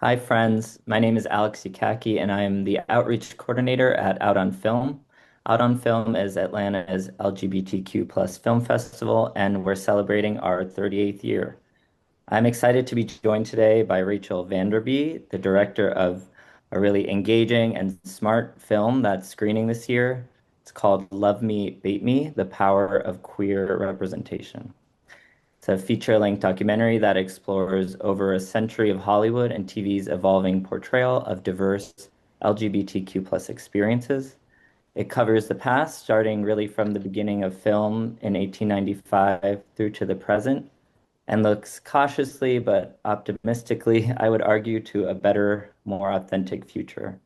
Hi, friends. My name is Alex Yukaki, and I am the outreach coordinator at Out on Film. Out on Film is Atlanta's LGBTQ plus film festival, and we're celebrating our 38th year. I'm excited to be joined today by Rachel Vanderby, the director of a really engaging and smart film that's screening this year. It's called Love Me, Bait Me: The Power of Queer Representation. It's a feature-length documentary that explores over a century of Hollywood and TV's evolving portrayal of diverse LGBTQ plus experiences. It covers the past, starting really from the beginning of film in 1895 through to the present, and looks cautiously but optimistically, I would argue, to a better, more authentic future.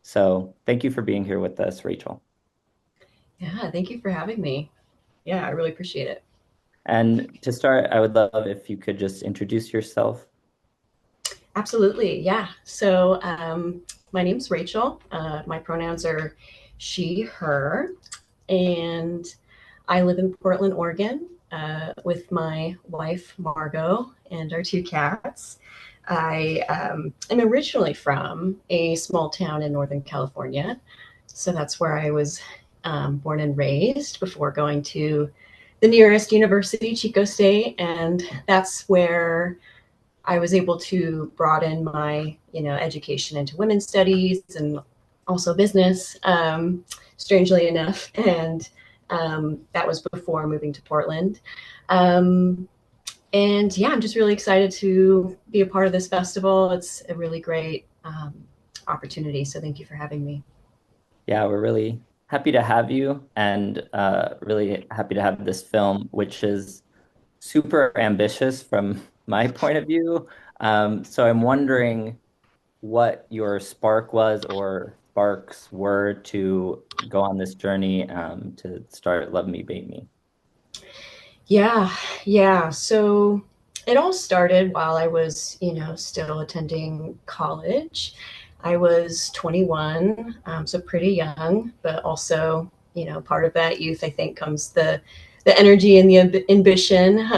So thank you for being here with us, Rachel. Yeah, thank you for having me. Yeah, I really appreciate it. And to start, I would love if you could just introduce yourself. Absolutely. Yeah. So, my name's Rachel. My pronouns are she, her, and I live in Portland, Oregon, with my wife, Margot, and our two cats. I am originally from a small town in Northern California. So that's where I was born and raised before going to the nearest university, Chico State. And that's where I was able to broaden my, education into women's studies and also business, strangely enough. And that was before moving to Portland. Um, and yeah, I'm just really excited to be a part of this festival. It's a really great opportunity. So thank you for having me. Yeah, we're really happy to have you and really happy to have this film, which is super ambitious from my point of view. So I'm wondering what your spark was or sparks were to go on this journey to start Love Me, Bait Me. Yeah, yeah. So it all started while I was, still attending college. I was 21, so pretty young, but also, part of that youth, I think, comes the energy and the ambition.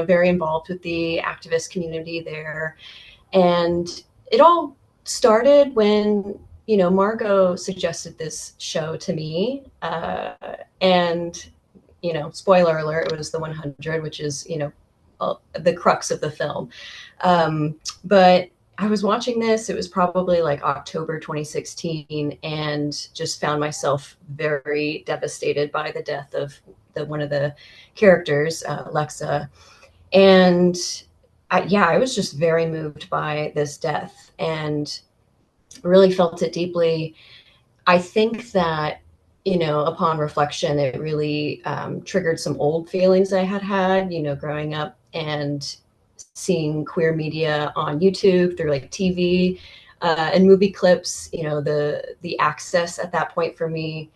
Very involved with the activist community there, and it all started when Margot suggested this show to me, and spoiler alert, it was the 100, which is, the crux of the film. But I was watching this, it was probably like October 2016, and just found myself very devastated by the death of one of the characters, Lexa. And I was just very moved by this death and really felt it deeply. I think that, upon reflection, it really triggered some old feelings I had had, growing up and seeing queer media on YouTube through like TV and movie clips. The access at that point for me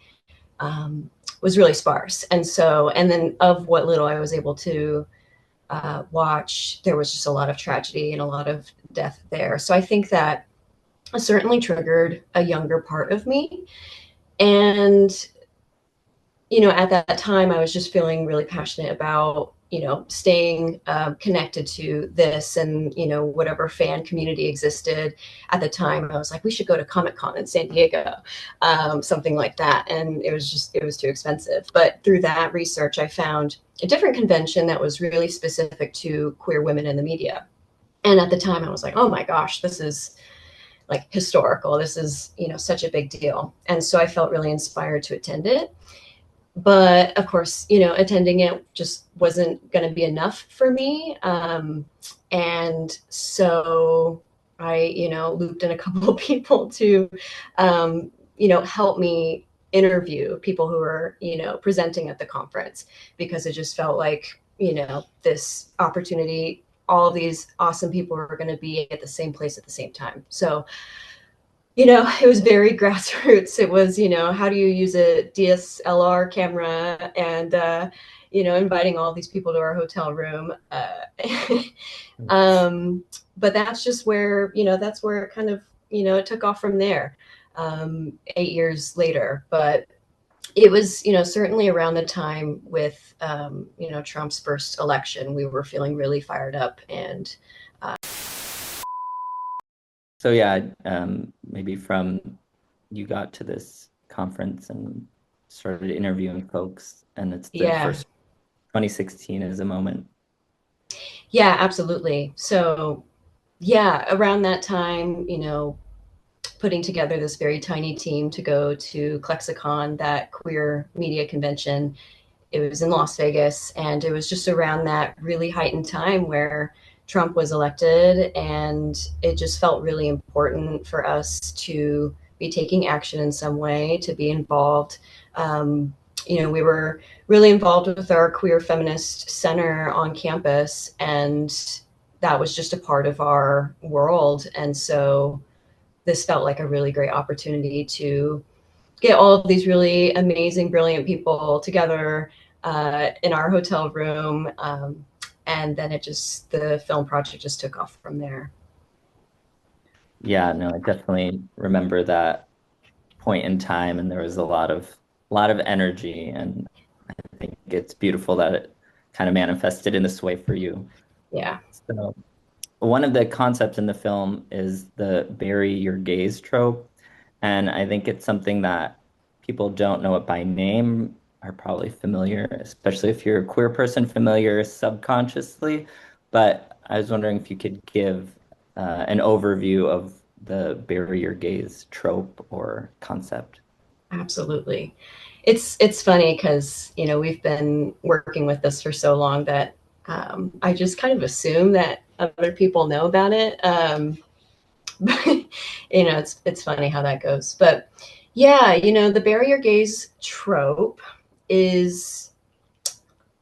was really sparse, and then of what little I was able to watch, there was just a lot of tragedy and a lot of death there. So I think that certainly triggered a younger part of me. And at that time, I was just feeling really passionate about, staying connected to this and, whatever fan community existed at the time. I was like, we should go to Comic Con in San Diego, something like that. And it was too expensive. But through that research, I found a different convention that was really specific to queer women in the media. And at the time, I was like, oh my gosh, this is like historical. This is, such a big deal. And so I felt really inspired to attend it, but of course, attending it just wasn't going to be enough for me. And so I, looped in a couple of people to, help me interview people who were, presenting at the conference, because it just felt like, this opportunity, all of these awesome people were going to be at the same place at the same time. So it was very grassroots. It was, how do you use a DSLR camera and, inviting all these people to our hotel room. um, but that's just where, that's where it kind of, it took off from there 8 years later. But it was, certainly around the time with, Trump's first election, we were feeling really fired up and So yeah, maybe from you got to this conference and started interviewing folks, and it's the Yeah. first 2016 is a moment. Yeah, absolutely. So, yeah, around that time, putting together this very tiny team to go to ClexaCon, that queer media convention. It was in Las Vegas, and it was just around that really heightened time where Trump was elected, and it just felt really important for us to be taking action in some way, to be involved. We were really involved with our Queer Feminist Center on campus, and that was just a part of our world. And so this felt like a really great opportunity to get all of these really amazing, brilliant people together in our hotel room. And then the film project just took off from there. Yeah, no, I definitely remember that point in time, and there was a lot of energy, and I think it's beautiful that it kind of manifested in this way for you. Yeah, So one of the concepts in the film is the bury your gaze trope. And I think it's something that people don't know it by name are probably familiar, especially if you're a queer person, familiar subconsciously. But I was wondering if you could give an overview of the bury your gaze trope or concept. absolutely. It's funny because we've been working with this for so long that I just kind of assume that other people know about it. But it's funny how that goes. But yeah, the barrier gaze trope is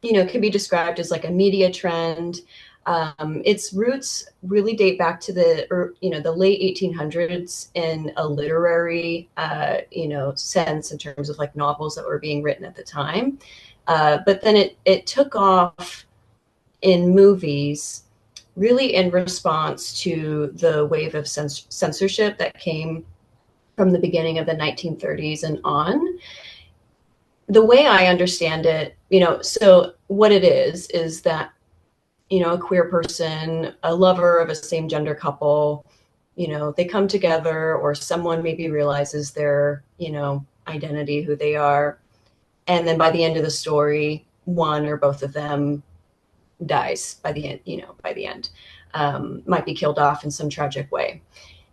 can be described as like a media trend. Its roots really date back to the late 1800s in a literary sense in terms of like novels that were being written at the time. But then it took off in movies really in response to the wave of censorship that came from the beginning of the 1930s and on. The way I understand it, so what it is that, a queer person, a lover of a same gender couple, they come together, or someone maybe realizes their, identity, who they are. And then by the end of the story, one or both of them dies by the end, might be killed off in some tragic way.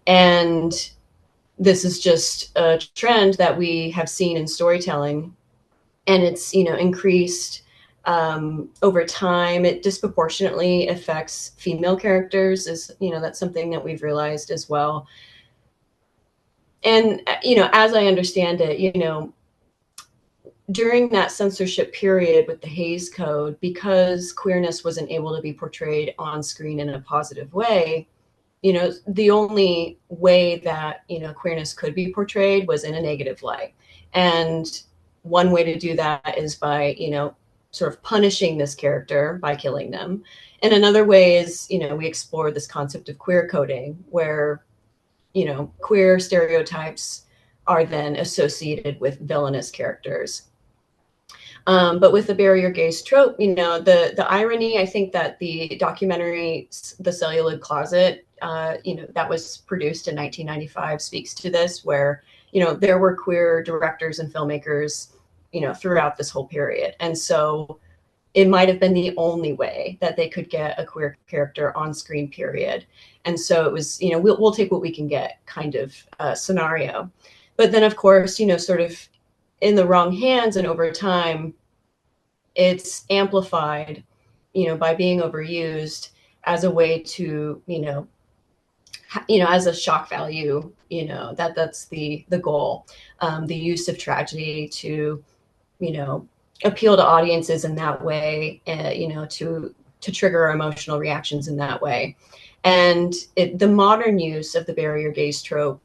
And this is just a trend that we have seen in storytelling, and it's increased over time. It disproportionately affects female characters, is that's something that we've realized as well. And as I understand it, during that censorship period with the Hays Code, because queerness wasn't able to be portrayed on screen in a positive way, the only way that queerness could be portrayed was in a negative light. And one way to do that is by sort of punishing this character by killing them. And another way is we explore this concept of queer coding, where queer stereotypes are then associated with villainous characters. But with the bury your gaze trope, the irony, I think that the documentary The Celluloid Closet, that was produced in 1995, speaks to this, where there were queer directors and filmmakers throughout this whole period. And so it might have been the only way that they could get a queer character on screen, period. And so it was, we'll take what we can get kind of scenario. But then, of course, sort of in the wrong hands and over time, it's amplified, by being overused as a way to, as a shock value, that's the goal. The use of tragedy to, appeal to audiences in that way, to trigger emotional reactions in that way. And the modern use of the bury your gaze trope,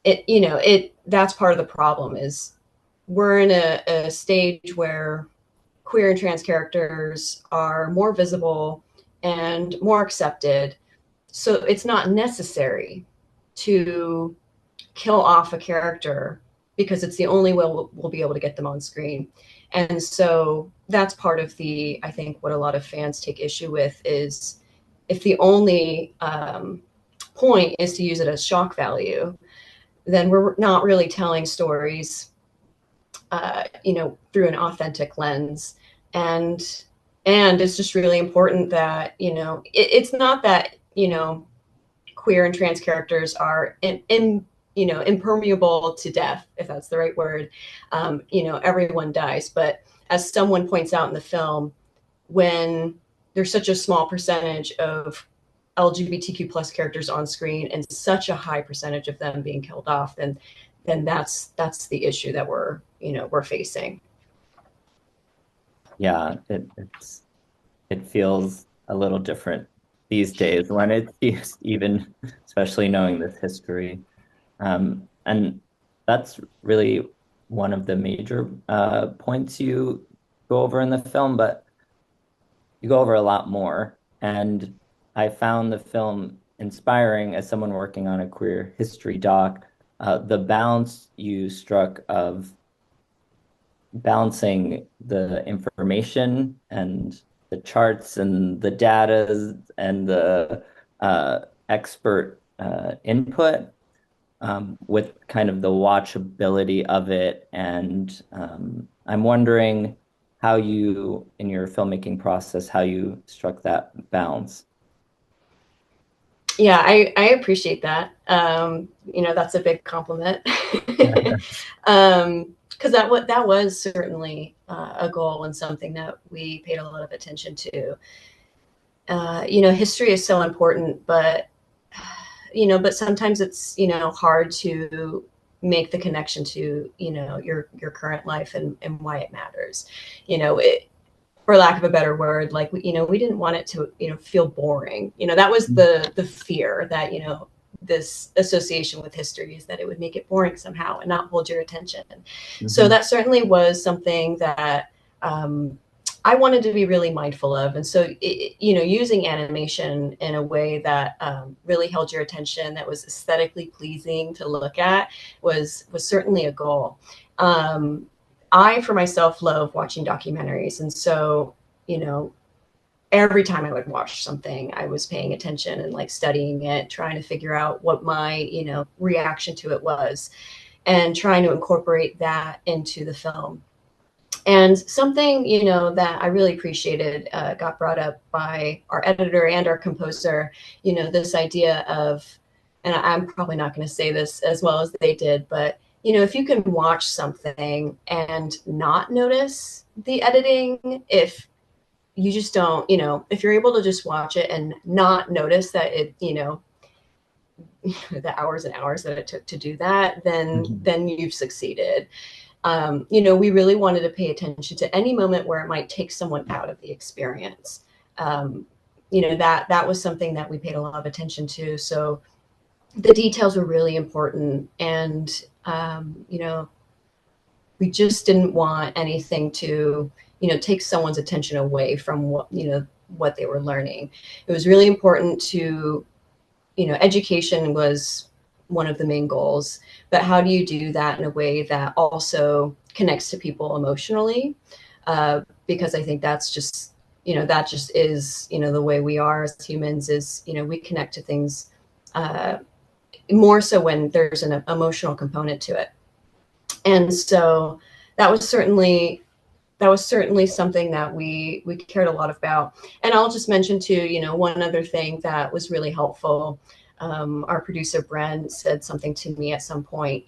that's part of the problem. Is we're in a stage where queer and trans characters are more visible and more accepted. So it's not necessary to kill off a character because it's the only way we'll be able to get them on screen. And so that's part of I think what a lot of fans take issue with is, if the only point is to use it as shock value, then we're not really telling stories, through an authentic lens. And it's just really important that, it's not that, queer and trans characters are impermeable to death, if that's the right word. Everyone dies, but as someone points out in the film, when there's such a small percentage of LGBTQ plus characters on screen and such a high percentage of them being killed off, then that's the issue that we're facing. Yeah, it feels a little different these days when it's even, especially knowing this history. And that's really one of the major points you go over in the film, but you go over a lot more. And I found the film inspiring as someone working on a queer history doc. The balance you struck of balancing the information and the charts and the data and the expert input with kind of the watchability of it. And I'm wondering how you, in your filmmaking process, how you struck that balance. Yeah, I appreciate that. That's a big compliment. Because that was certainly a goal and something that we paid a lot of attention to. History is so important, but sometimes it's hard to make the connection to your current life and why it matters. For lack of a better word, like we didn't want it to feel boring. That was the fear that this association with history is that it would make it boring somehow and not hold your attention. So that certainly was something that I wanted to be really mindful of. And so using animation in a way that really held your attention, that was aesthetically pleasing to look at, was certainly a goal. I, for myself, love watching documentaries. And so, every time I would watch something, I was paying attention and like studying it, trying to figure out what my, reaction to it was, and trying to incorporate that into the film. And something, that I really appreciated got brought up by our editor and our composer, this idea of, and I'm probably not going to say this as well as they did, but if you can watch something and not notice the editing, if you just don't, if you're able to just watch it and not notice that it, the hours and hours that it took to do that, then you've succeeded. We really wanted to pay attention to any moment where it might take someone out of the experience. That was something that we paid a lot of attention to. So the details were really important. And, we just didn't want anything to, take someone's attention away from what they were learning. It was really important to, education was one of the main goals, but how do you do that in a way that also connects to people emotionally? Because I think that's just, that just is, the way we are as humans is, we connect to things more so when there's an emotional component to it. And so that was certainly something that we cared a lot about. And I'll just mention too, one other thing that was really helpful. Our producer Brent said something to me at some point.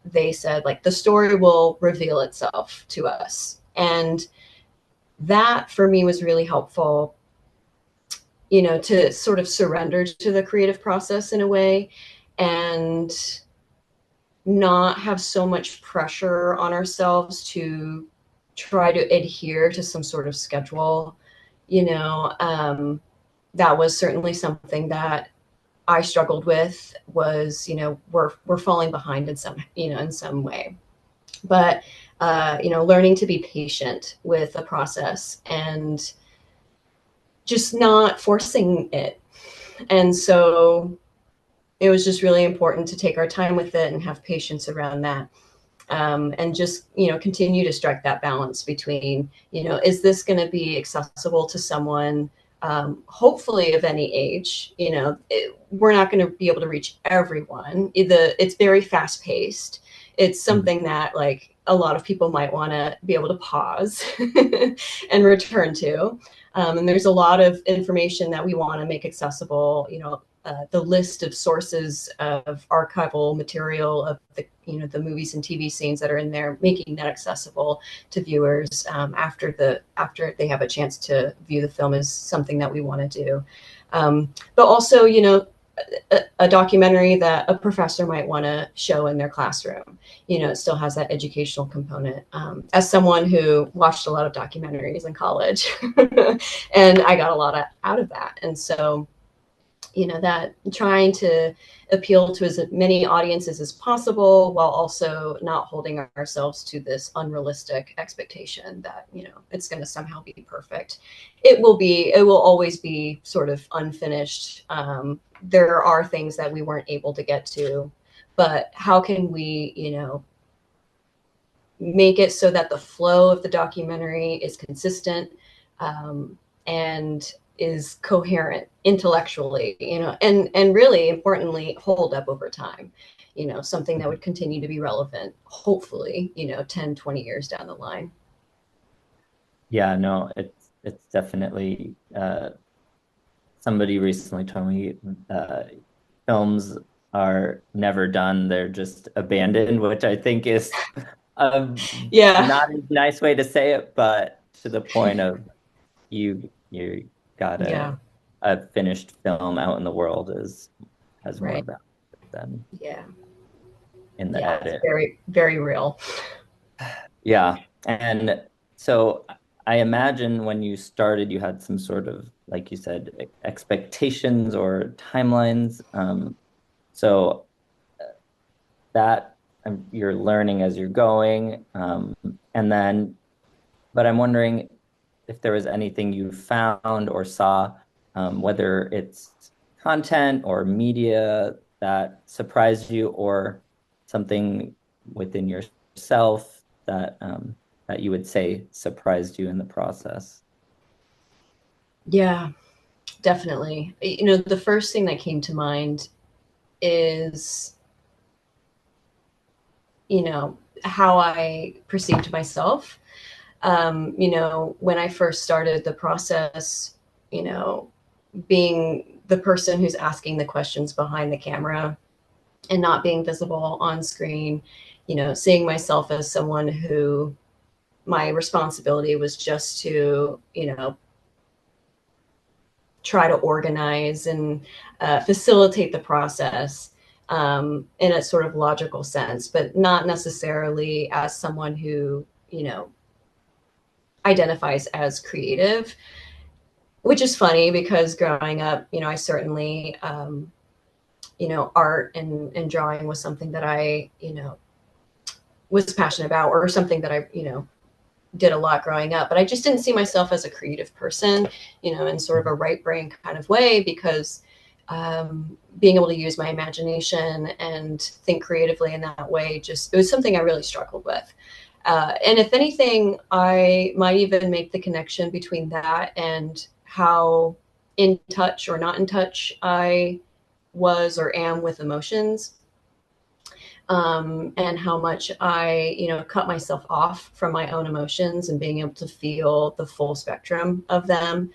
They said like the story will reveal itself to us, and that for me was really helpful. To sort of surrender to the creative process in a way, and not have so much pressure on ourselves to try to adhere to some sort of schedule. That was certainly something that I struggled with, was, we're falling behind in some way, but, learning to be patient with the process and just not forcing it. And so it was just really important to take our time with it and have patience around that. And just, continue to strike that balance between, is this going to be accessible to someone hopefully of any age. We're not going to be able to reach everyone. It's very fast paced. It's Mhm. something that like a lot of people might want to be able to pause and return to. And there's a lot of information that we want to make accessible. The list of sources of archival material of the movies and TV scenes that are in there, making that accessible to viewers after they have a chance to view the film is something that we want to do. But also, a documentary that a professor might want to show in their classroom. It still has that educational component. As someone who watched a lot of documentaries in college, and I got a lot out of that, and so that trying to appeal to as many audiences as possible while also not holding ourselves to this unrealistic expectation that it's going to somehow be perfect. It will always be sort of unfinished. There are things that we weren't able to get to, but how can we make it so that the flow of the documentary is consistent, and is coherent intellectually, and really importantly, hold up over time, something that would continue to be relevant, hopefully, 10, 20 years down the line. Yeah, no, it's definitely somebody recently told me films are never done, they're just abandoned, which I think is Yeah. not a nice way to say it, but to the point of you got Yeah. a finished film out in the world is has more Right. value than Yeah. in the Yeah. It's edit. very, very real. Yeah. And so I imagine when you started, you had some sort of, like you said, expectations or timelines. So that you're learning as you're going. And then, but I'm wondering if there was anything you found or saw, whether it's content or media that surprised you or something within yourself that you would say surprised you in the process. Yeah, definitely. The first thing that came to mind is how I perceived myself. When I first started the process, you know, being the person who's asking the questions behind the camera and not being visible on screen, seeing myself as someone who my responsibility was just to, try to organize and facilitate the process, in a sort of logical sense, but not necessarily as someone who, identifies as creative, which is funny because growing up, I certainly, art and drawing was something that I, was passionate about, or something that I, did a lot growing up, but I just didn't see myself as a creative person, in sort of a right brain kind of way, because being able to use my imagination and think creatively in that way, it was something I really struggled with. And if anything, I might even make the connection between that and how in touch or not in touch I was or am with emotions, and how much I, cut myself off from my own emotions and being able to feel the full spectrum of them.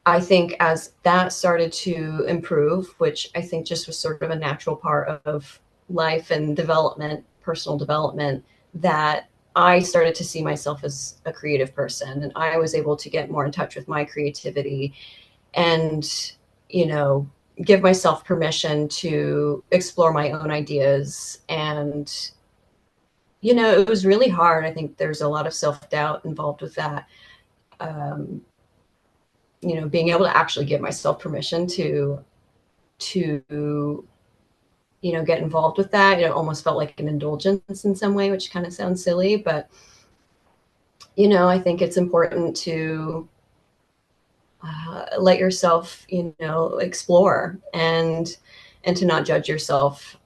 I think as that started to improve, which I think just was sort of a natural part of life and development, personal development, that I started to see myself as a creative person, and I was able to get more in touch with my creativity and, you know, give myself permission to explore my own ideas. And, it was really hard. I think there's a lot of self doubt involved with that. Um, Being able to actually give myself permission to get involved with that. It almost felt like an indulgence in some way, which kind of sounds silly, but I think it's important to let yourself, explore and to not judge yourself,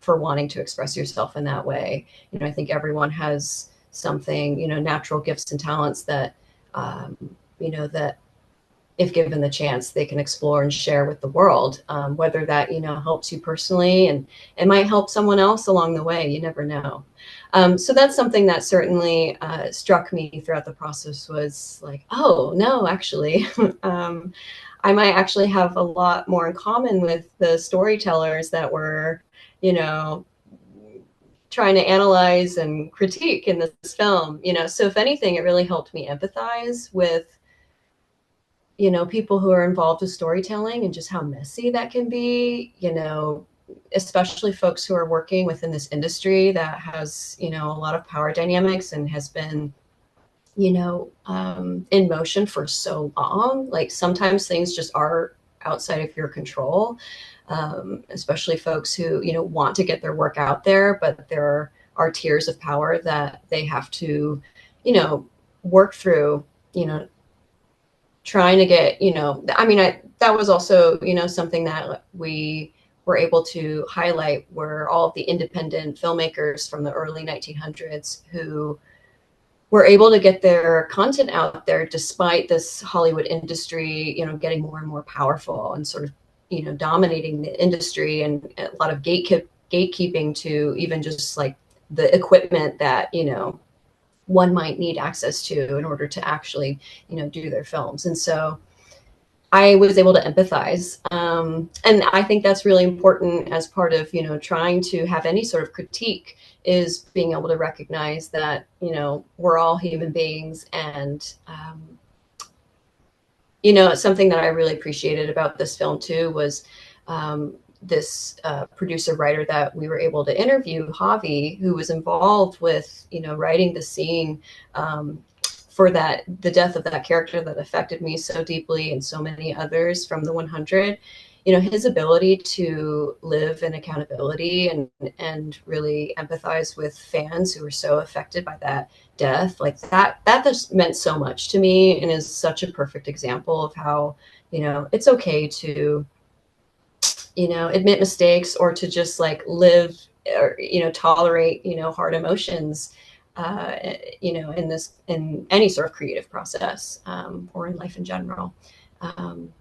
for wanting to express yourself in that way. I think everyone has something, natural gifts and talents that, that if given the chance, they can explore and share with the world. Whether that, helps you personally, and it might help someone else along the way. You never know. So that's something that certainly struck me throughout the process, was like, oh no, actually, I might actually have a lot more in common with the storytellers that were, you know, trying to analyze and critique in this film. So if anything, it really helped me empathize with, people who are involved with storytelling and just how messy that can be, especially folks who are working within this industry that has, a lot of power dynamics and has been, in motion for so long. Like sometimes things just are outside of your control, especially folks who, want to get their work out there, but there are tiers of power that they have to, work through, trying to get, that was also, something that we were able to highlight, were all of the independent filmmakers from the early 1900s who were able to get their content out there despite this Hollywood industry, getting more and more powerful and sort of, dominating the industry, and a lot of gatekeeping to even just like the equipment that, one might need access to in order to actually, do their films. And so I was able to empathize. And I think that's really important as part of, trying to have any sort of critique, is being able to recognize that, we're all human beings. And, something that I really appreciated about this film too was this producer writer that we were able to interview, Javi, who was involved with, writing the scene for the death of that character that affected me so deeply, and so many others from the 100. His ability to live in accountability and really empathize with fans who were so affected by that death, like that just meant so much to me, and is such a perfect example of how, it's okay to, admit mistakes, or to just like live, or, tolerate, hard emotions, in any sort of creative process, or in life in general.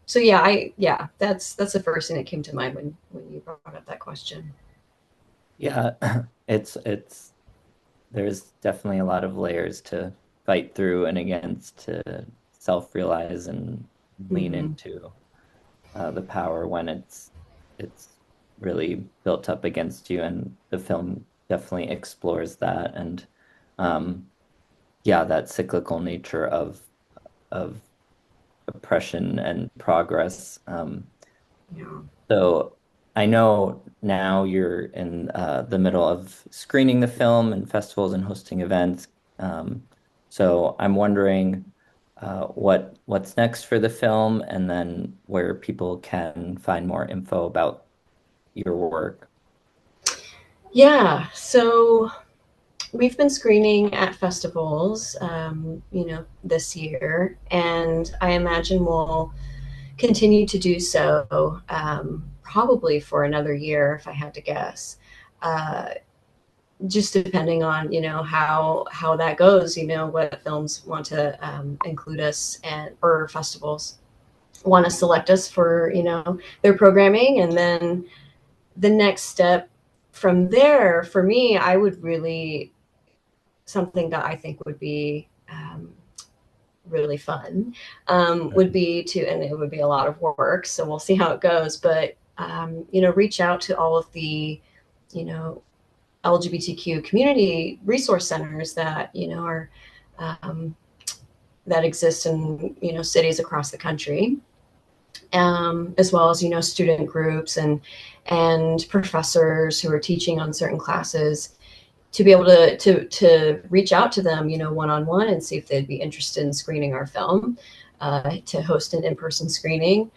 So yeah, that's the first thing that came to mind when you brought up that question. Yeah, it's there's definitely a lot of layers to fight through and against, to self-realize and lean Mm-hmm. into the power when it's really built up against you, and the film definitely explores that. And um, yeah, that cyclical nature of oppression and progress. Yeah. So I know now you're in the middle of screening the film and festivals and hosting events. So I'm wondering what's next for the film, and then where people can find more info about your work. Yeah. So we've been screening at festivals, this year, and I imagine we'll continue to do so, probably for another year, if I had to guess. Uh, just depending on, how that goes, what films want to include us, and or festivals want to select us for, their programming. And then the next step from there, for me, I would really, something that I think would be really fun, would be to, and it would be a lot of work, so we'll see how it goes, but reach out to all of the, you know LGBTQ community resource centers that, are, um, that exist in, cities across the country, as well as, student groups and professors who are teaching on certain classes, to be able to reach out to them, one on one, and see if they'd be interested in screening our film, to host an in-person screening.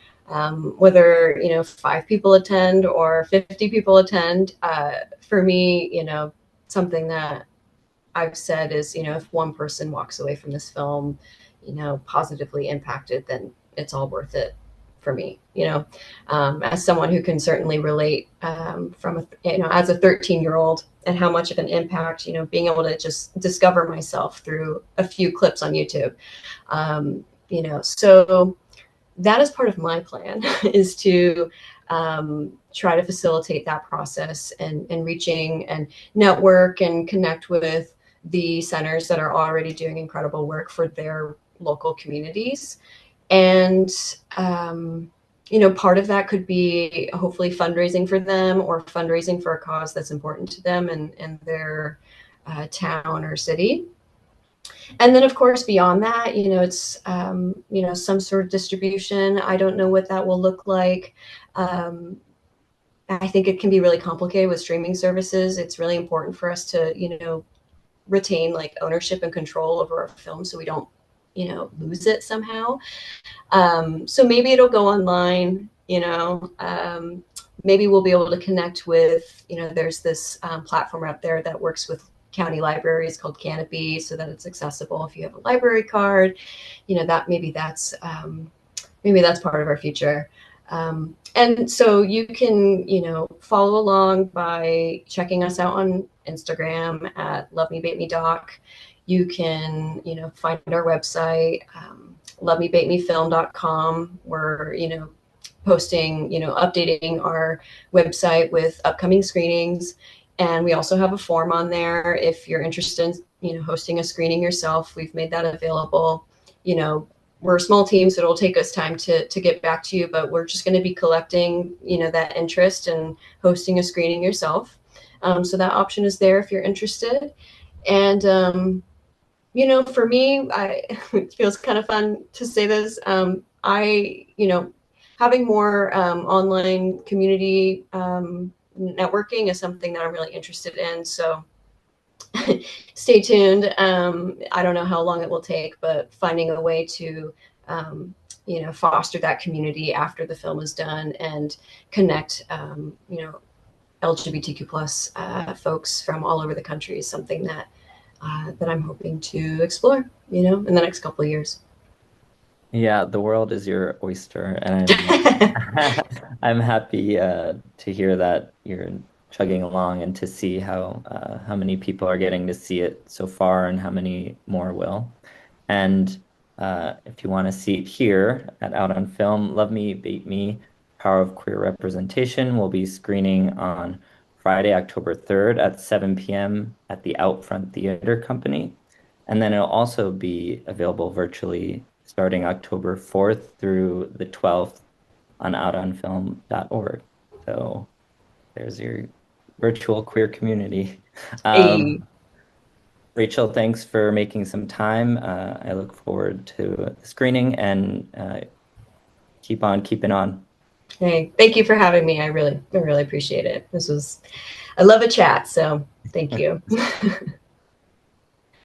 Whether 5 people attend or 50 people attend, for me, something that I've said is, if one person walks away from this film, positively impacted, then it's all worth it for me. As someone who can certainly relate, from as a 13-year-old, and how much of an impact, being able to just discover myself through a few clips on YouTube. So that is part of my plan is to try to facilitate that process and reaching and network and connect with the centers that are already doing incredible work for their local communities. And, part of that could be hopefully fundraising for them or fundraising for a cause that's important to them and their town or city. And then, of course, beyond that, it's, some sort of distribution. I don't know what that will look like. Um, I think it can be really complicated with streaming services. It's really important for us to, retain like ownership and control over our film so we don't, lose it somehow. So maybe it'll go online, maybe we'll be able to connect with, there's this platform out there that works with county libraries called Canopy so that it's accessible if you have a library card, that maybe that's part of our future. And so you can, follow along by checking us out on Instagram at Love Me Bait Me Doc. You can, find our website, lovemebatemefilm.com. We're, posting, updating our website with upcoming screenings. And we also have a form on there if you're interested in, hosting a screening yourself. We've made that available. We're a small team, so it'll take us time to get back to you, but we're just going to be collecting, that interest and hosting a screening yourself. So that option is there if you're interested. And, for me, it feels kind of fun to say this. Having more online community networking is something that I'm really interested in. So stay tuned. I don't know how long it will take, but finding a way to, foster that community after the film is done and connect, LGBTQ plus folks from all over the country is something that I'm hoping to explore, in the next couple of years. Yeah, the world is your oyster, and I'm happy to hear that you're chugging along and to see how many people are getting to see it so far and how many more will. And if you want to see it here at Out on Film, Love Me, Bait Me, Power of Queer Representation will be screening on Friday, October 3rd at 7 p.m. at the Outfront Theater Company. And then it'll also be available virtually starting October 4th through the 12th on outonfilm.org. So there's your virtual queer community. Hey, Rachel, thanks for making some time. I look forward to the screening and keep on keeping on. hey, thank you for having me. I really appreciate it. I love a chat, so thank you.